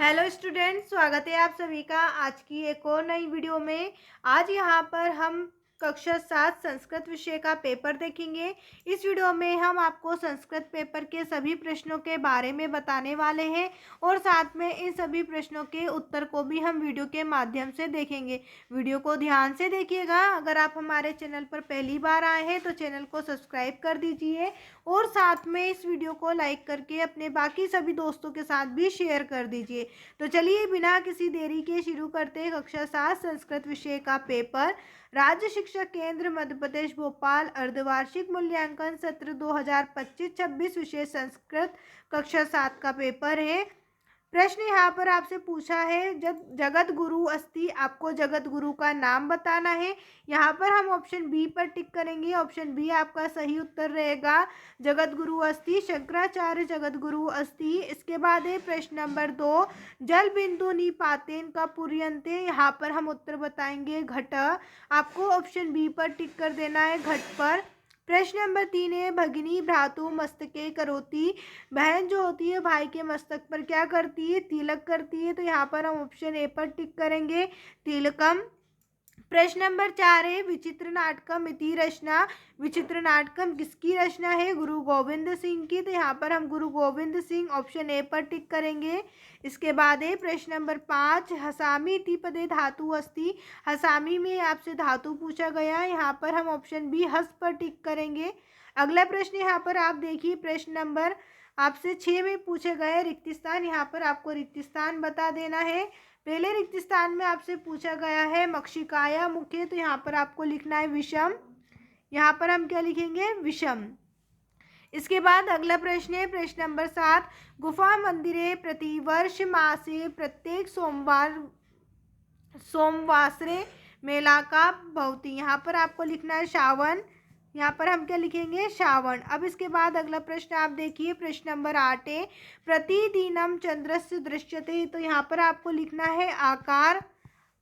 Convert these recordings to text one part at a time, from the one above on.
Hello student, स्वागत है आप सभी का आज की एक और नई वीडियो में। आज यहाँ पर हम कक्षा 7 संस्कृत विषय का पेपर देखेंगे। इस वीडियो में हम आपको संस्कृत पेपर के सभी प्रश्नों के बारे में बताने वाले हैं और साथ में इन सभी प्रश्नों के उत्तर को भी हम वीडियो के माध्यम से देखेंगे। वीडियो को ध्यान से देखिएगा। अगर आप हमारे चैनल पर पहली बार आए हैं तो चैनल को सब्सक्राइब कर दीजिए और साथ में इस वीडियो को लाइक करके अपने बाकी सभी दोस्तों के साथ भी शेयर कर दीजिए। तो चलिए बिना किसी देरी के शुरू करते हैं कक्षा 7 संस्कृत विषय का पेपर। राज्य शिक्षा केंद्र मध्य प्रदेश भोपाल अर्धवार्षिक मूल्यांकन सत्र 2025-26 विषय संस्कृत कक्षा 7 का पेपर है। प्रश्न यहाँ पर आपसे पूछा है, जब जगत गुरु अस्ति, आपको जगत गुरु का नाम बताना है। यहाँ पर हम ऑप्शन बी पर टिक करेंगे। ऑप्शन बी आपका सही उत्तर रहेगा। जगत गुरु अस्ति शंकराचार्य जगत गुरु अस्ति। इसके बाद है प्रश्न नंबर 2, जल बिंदु निपातेन का पुर्यन्ते। यहाँ पर हम उत्तर बताएंगे घट। आपको ऑप्शन बी पर टिक कर देना है, घट पर। प्रश्न नंबर 3 है, भगिनी भ्रातु मस्तके करोति। बहन जो होती है भाई के मस्तक पर क्या करती है? तिलक करती है। तो यहाँ पर हम ऑप्शन ए पर टिक करेंगे, तिलकम। प्रश्न नंबर 4 है, विचित्र नाटकम इति रचना। विचित्र नाटकम किसकी रचना है? गुरु गोविंद सिंह की। तो यहाँ पर हम गुरु गोविंद सिंह ऑप्शन ए पर टिक करेंगे। इसके बाद है प्रश्न नंबर 5, हसामी इति पदे धातु अस्ति। हसामी में आपसे धातु पूछा गया है। यहाँ पर हम ऑप्शन बी हस पर टिक करेंगे। अगला प्रश्न यहाँ पर आप देखिए, प्रश्न नंबर आपसे 6 में पूछे गए रिक्त स्थान। यहाँ पर आपको रिक्त स्थान बता देना है। पहले रिक्त स्थान में आपसे पूछा गया है मक्षिकाया मुखे। तो यहाँ पर आपको लिखना है विषम। यहाँ पर हम क्या लिखेंगे? विषम। इसके बाद अगला प्रश्न है प्रश्न नंबर 7, गुफा मंदिरे प्रतिवर्ष मासे प्रत्येक सोमवासरे मेला का भवती। यहाँ पर आपको लिखना है श्रावण। यहाँ पर हम क्या लिखेंगे? श्रावण। अब इसके बाद अगला प्रश्न आप देखिए, प्रश्न नंबर 8 है, प्रतिदिनम चंद्रस्य दृश्यते। तो यहाँ पर आपको लिखना है आकार।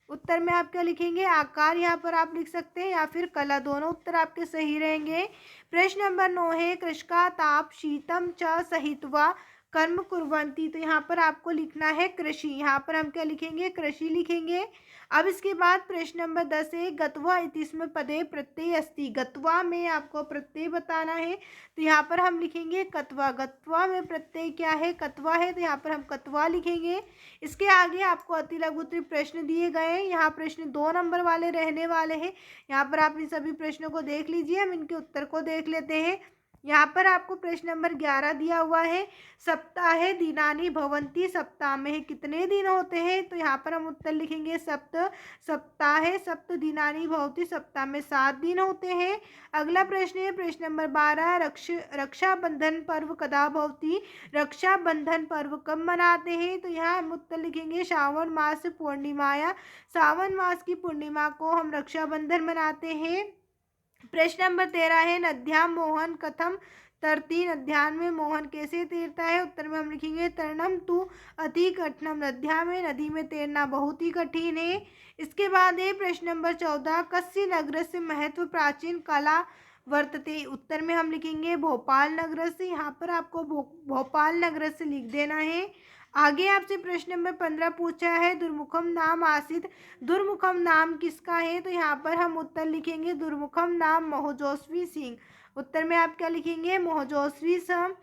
उत्तर में आप क्या लिखेंगे? आकार। यहाँ पर आप लिख सकते हैं या फिर कला, दोनों उत्तर आपके सही रहेंगे। प्रश्न नंबर 9 है, कृषका ताप शीतम च सहित्वा कर्म कुर्वन्ति। तो यहाँ पर आपको लिखना है कृषि। यहाँ पर हम क्या लिखेंगे? कृषि लिखेंगे। अब इसके बाद प्रश्न नंबर 10 है, गत्वा इतिस्म पदे प्रत्यय अस्ति। गत्वा में आपको प्रत्यय बताना है। तो यहाँ पर हम लिखेंगे कत्वा। गत्वा में प्रत्यय क्या है? कत्वा है। तो यहाँ पर हम कत्वा लिखेंगे। इसके आगे आपको अति लघुत्तरीय प्रश्न दिए गए हैं। यहाँ प्रश्न 2 नंबर वाले रहने वाले हैं। यहाँ पर आप इन सभी प्रश्नों को देख लीजिए। हम इनके उत्तर को देख लेते हैं। यहाँ पर आपको प्रश्न नंबर 11 दिया हुआ है, सप्ताहे दिनानि भवन्ति। सप्ताह में कितने दिन होते हैं? तो यहाँ पर हम उत्तर लिखेंगे सप्त। सप्ताहे सप्त दिनानि भवति। सप्ताह में 7 दिन होते हैं। अगला प्रश्न है प्रश्न नंबर 12, रक्षाबंधन पर्व कदा भवति। रक्षाबंधन पर्व कब मनाते हैं? तो यहाँ हम उत्तर लिखेंगे श्रावण मास पूर्णिमाया। सावन मास की पूर्णिमा को हम रक्षाबंधन मनाते हैं। प्रश्न नंबर 13 है, नद्याम मोहन कथम तरती। नद्यान में मोहन कैसे तैरता है? उत्तर में हम लिखेंगे तरणम तु अति कठिनम। नद्या में, नदी में तैरना बहुत ही कठिन है। इसके बाद है प्रश्न नंबर 14, कस्य नगर से महत्व प्राचीन कला वर्तते। उत्तर में हम लिखेंगे भोपाल नगर से। यहाँ पर आपको भोपाल नगर से लिख देना है। आगे आपसे प्रश्न नंबर 15 पूछा है, दुर्मुखम नाम आसित। दुर्मुखम नाम किसका है? तो यहाँ पर हम उत्तर लिखेंगे दुर्मुखम नाम मोहजोस्वी सिंह। उत्तर में आप क्या लिखेंगे? मोहजोस्वी सिंह।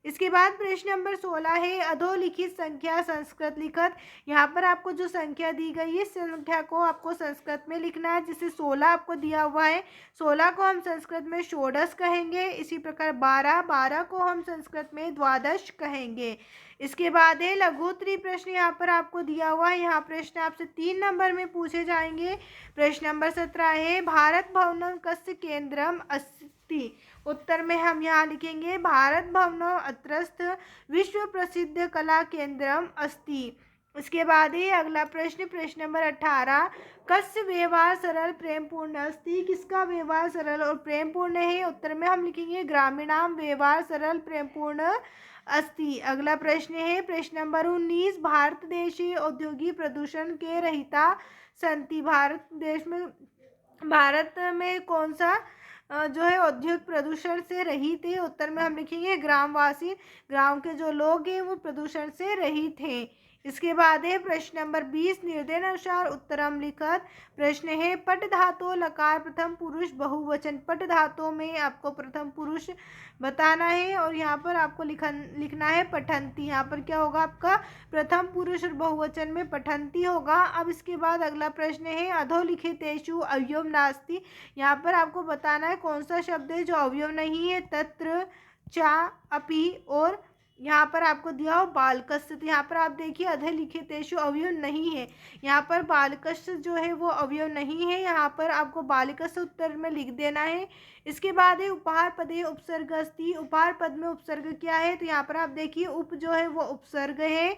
इसके बाद प्रश्न नंबर 16 है, अधोलिखित संख्या संस्कृत लिखत। यहाँ पर आपको जो संख्या दी गई है, संख्या को आपको संस्कृत में लिखना है। जैसे 16 आपको दिया हुआ है, 16 को हम संस्कृत में षोडश कहेंगे। इसी प्रकार 12 को हम संस्कृत में द्वादश कहेंगे। इसके बाद है लघुत्तरीय प्रश्न। यहाँ पर आपको दिया हुआ है। यहाँ प्रश्न आपसे 3 नंबर में पूछे जाएंगे। प्रश्न नंबर 17 है, भारत भवनम कस्य केंद्रम अस्ति। उत्तर में हम यहाँ लिखेंगे भारत भवनम अत्रस्थ विश्व प्रसिद्ध कला केंद्रम अस्ति। इसके बाद ही अगला प्रश्न, प्रश्न नंबर 18, कस्य व्यवहार सरल प्रेमपूर्ण अस्ति। किसका व्यवहार सरल और प्रेमपूर्ण है? उत्तर में हम लिखेंगे ग्रामीणाम व्यवहार सरल प्रेमपूर्ण अस्ति। अगला प्रश्न है प्रश्न नंबर 19, भारत देशे औद्योगिक प्रदूषण के रहिता संति। भारत में कौन सा जो है औद्योगिक प्रदूषण से रहित है? उत्तर में हम लिखेंगे ग्रामवासी। गांव के जो लोग हैं वो प्रदूषण से रहित हैं। इसके बाद है प्रश्न नंबर 20, निर्देशानुसार उत्तरम लिखत। प्रश्न है पट धातु लकार प्रथम पुरुष बहुवचन। पट धातु में आपको प्रथम पुरुष बताना है और यहाँ पर आपको लिखना है पठंती। यहाँ पर क्या होगा आपका प्रथम पुरुष और बहुवचन में पठंती होगा। अब इसके बाद अगला प्रश्न है अधोलिखितेषु अवयव नास्ति। यहाँ पर आपको बताना है कौन सा शब्द है जो अवयव नहीं है। तत्र, चा, अपि और यहाँ पर आपको दिया हो बालकस्य। तो यहाँ पर आप देखिए अधोलिखितेषु अवयव नहीं है, यहाँ पर बालकस्य जो है वो अवयव नहीं है। यहाँ पर आपको बालकस्य उत्तर में लिख देना है। इसके बाद है उपहार पदे उपसर्ग अस्ति। उपहार पद में उपसर्ग क्या है, तो यहाँ पर आप देखिए उप जो है वो उपसर्ग है।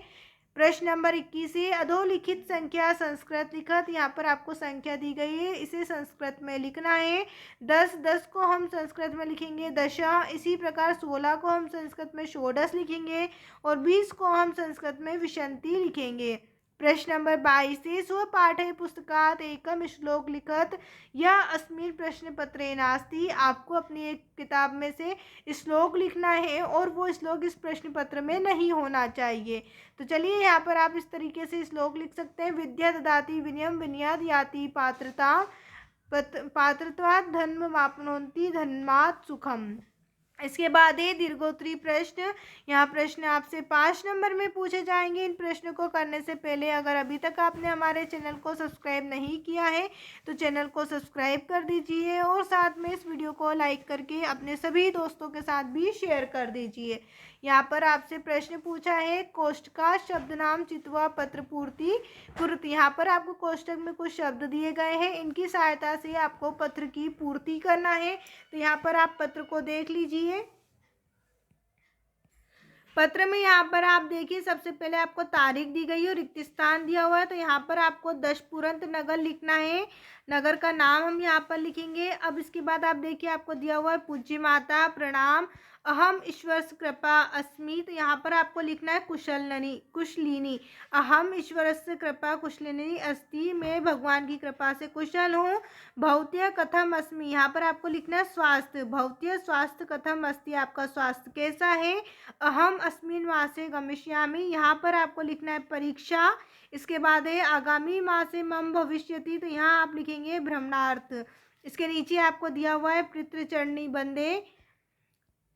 प्रश्न नंबर 21 है अधोलिखित संख्या संस्कृत लिखत। यहाँ पर आपको संख्या दी गई है, इसे संस्कृत में लिखना है। 10 को हम संस्कृत में लिखेंगे दशा। इसी प्रकार 16 को हम संस्कृत में षोडश लिखेंगे और 20 को हम संस्कृत में विशंति लिखेंगे। प्रश्न नंबर 22 है स्वपाठे पुस्तकात् एकम श्लोक लिखत। यह अस्मिन् प्रश्न पत्रे नास्ति। आपको अपनी एक किताब में से श्लोक लिखना है और वो श्लोक इस प्रश्न पत्र में नहीं होना चाहिए। तो चलिए यहाँ पर आप इस तरीके से श्लोक लिख सकते हैं। विद्या ददाति विनयम विनयाद याति पात्रता पात्रत्वात् धर्म वाप्नोति धर्मात् सुखम। इसके बाद है दीर्घोत्तरी प्रश्न। यहाँ प्रश्न आपसे 5 नंबर में पूछे जाएंगे। इन प्रश्नों को करने से पहले अगर अभी तक आपने हमारे चैनल को सब्सक्राइब नहीं किया है तो चैनल को सब्सक्राइब कर दीजिए और साथ में इस वीडियो को लाइक करके अपने सभी दोस्तों के साथ भी शेयर कर दीजिए। यहाँ पर आपसे प्रश्न पूछा है कोष्ठकात् शब्द नाम चित्वा पत्र पूर्ति। यहाँ पर आपको कोष्ठक में कुछ शब्द दिए गए हैं, इनकी सहायता से आपको पत्र की पूर्ति करना है। तो यहाँ पर आप पत्र को देख लीजिए। पत्र में यहाँ पर आप देखिए सबसे पहले आपको तारीख दी गई है और रिक्त स्थान दिया हुआ है। तो यहाँ पर आपको दशपुरंत नगर लिखना है, नगर का नाम हम यहाँ पर लिखेंगे। अब इसके बाद आप देखिए आपको दिया हुआ है पूज्य माता प्रणाम अहम ईश्वर से कृपा अस्मि। तो यहाँ पर आपको लिखना है कुशलिनी। अहम ईश्वर से कृपा कुशलिनी अस्ति। मैं भगवान की कृपा से कुशल हूँ। भौत्य कथम अस्मि। यहाँ पर आपको लिखना है स्वास्थ्य। भौत्य स्वास्थ्य कथम अस्ति। आपका स्वास्थ्य कैसा है। अहम अस्मिन् मासे गमिष्यामि। यहाँ पर आपको लिखना है परीक्षा। इसके बाद है आगामी मासे मम भविष्यति। तो यहाँ आप लिखेंगे भ्रमणार्थ। इसके नीचे आपको दिया हुआ है पितृचरणी बंदे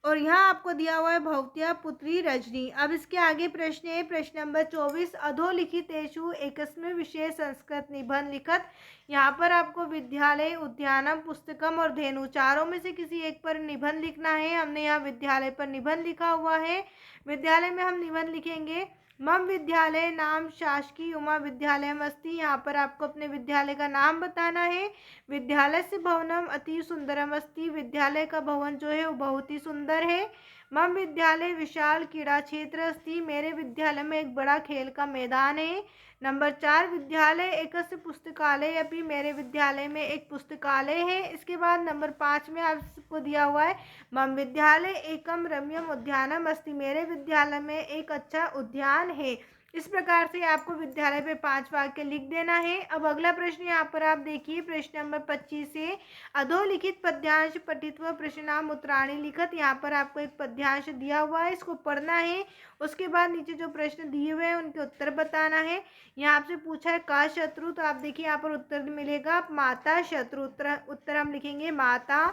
और यहाँ आपको दिया हुआ है भवत्या पुत्री रजनी। अब इसके आगे प्रश्न है प्रश्न नंबर 24 अधोलिखितेषु एकस्मिन् विषये संस्कृत निबंध लिखत। यहाँ पर आपको विद्यालय उद्यानम पुस्तकम और धेनु चारों में से किसी एक पर निबंध लिखना है। हमने यहाँ विद्यालय पर निबंध लिखा हुआ है। विद्यालय में हम निबंध लिखेंगे मम विद्यालय नाम शासकीय उमा विद्यालयम अस्ति। यहाँ पर आपको अपने विद्यालय का नाम बताना है। विद्यालय से भवनम अति सुंदरम अस्ति। विद्यालय का भवन जो है वो बहुत ही सुंदर है। मम विद्यालय विशाल क्रीड़ा क्षेत्र अस्ति। मेरे विद्यालय में एक बड़ा खेल का मैदान है। नंबर 4 विद्यालय एकस्य पुस्तकालय अपि। मेरे विद्यालय में एक पुस्तकालय है। इसके बाद नंबर 5 में आपको दिया हुआ है मम विद्यालय एकम रम्यम उद्यानम अस्ति। मेरे विद्यालय में एक अच्छा उद्यान है। इस प्रकार से आपको विद्यालय पे 5 वाक्य लिख देना है। अब अगला प्रश्न यहाँ पर आप देखिए प्रश्न नंबर 25 है अधोलिखित पद्यांश पठित्वा प्रश्नाम उत्तराणि लिखत। यहाँ पर आपको एक पद्यांश दिया हुआ है, इसको पढ़ना है। उसके बाद नीचे जो प्रश्न दिए हुए हैं उनके उत्तर बताना है। यहाँ आपसे पूछा है का शत्रु। तो आप देखिए यहाँ पर उत्तर मिलेगा माता शत्रु। उत्तर हम लिखेंगे माता।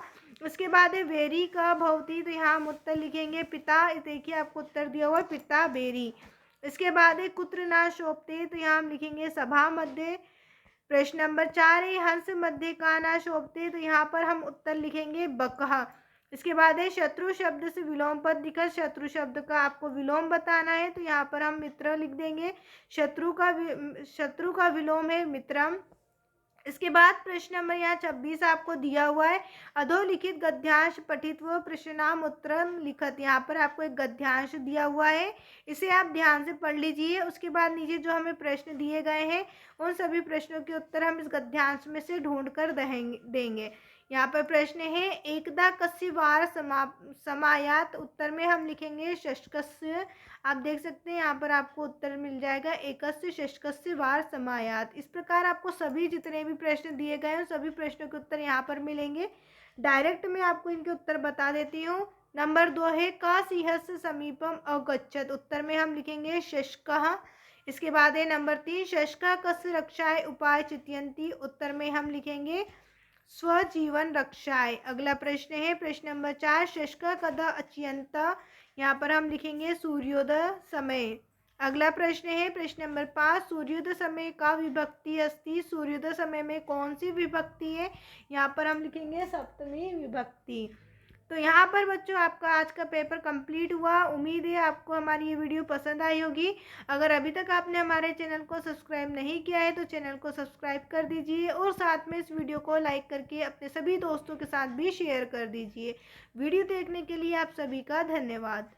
उसके बाद है बेरी का भवती। तो यहाँ हम उत्तर लिखेंगे पिता। देखिए आपको उत्तर दिया हुआ है पिता बेरी। इसके बाद है कुत्र ना शोभते। तो यहाँ हम लिखेंगे सभा मध्य। प्रश्न नंबर 4 है हंस मध्य का ना शोभते। तो यहाँ पर हम उत्तर लिखेंगे बकहा। इसके बाद है शत्रु शब्द से विलोम पद लिखत। शत्रु शब्द का आपको विलोम बताना है। तो यहाँ पर हम मित्र लिख देंगे। शत्रु का विलोम है मित्रम। इसके बाद प्रश्न नंबर यहाँ 26 आपको दिया हुआ है अधोलिखित गद्यांश पठित्वा प्रश्नाम उत्तरम लिखत। यहाँ पर आपको एक गद्यांश दिया हुआ है, इसे आप ध्यान से पढ़ लीजिए। उसके बाद नीचे जो हमें प्रश्न दिए गए हैं उन सभी प्रश्नों के उत्तर हम इस गद्यांश में से ढूंढ कर देंगे। यहाँ पर प्रश्न है एकदा कस्य वार समायात। उत्तर में हम लिखेंगे षष्कस्य। आप देख सकते हैं यहाँ पर आपको उत्तर मिल जाएगा एकस्य षष्कस्य वार समायात। इस प्रकार आपको सभी जितने भी प्रश्न दिए गए हैं सभी प्रश्नों के उत्तर यहाँ पर मिलेंगे। डायरेक्ट मैं आपको इनके उत्तर बता देती हूँ। नंबर 2 है का सिंहस्य समीपम अगच्छत। उत्तर में हम लिखेंगे शशकः। इसके बाद है नंबर 3, शशका कस्य रक्षाय उपाय चितयन्ति। उत्तर में हम लिखेंगे स्वजीवन रक्षाय। अगला प्रश्न है प्रश्न नंबर 4, शशका कदा अचियंत। यहाँ पर हम लिखेंगे सूर्योदय समय। अगला प्रश्न है प्रश्न नंबर 5, सूर्योदय समय का विभक्ति अस्ति। सूर्योदय समय में कौन सी विभक्ति है? यहाँ पर हम लिखेंगे सप्तमी विभक्ति। तो यहाँ पर बच्चों आपका आज का पेपर कंप्लीट हुआ। उम्मीद है आपको हमारी ये वीडियो पसंद आई होगी। अगर अभी तक आपने हमारे चैनल को सब्सक्राइब नहीं किया है तो चैनल को सब्सक्राइब कर दीजिए और साथ में इस वीडियो को लाइक करके अपने सभी दोस्तों के साथ भी शेयर कर दीजिए। वीडियो देखने के लिए आप सभी का धन्यवाद।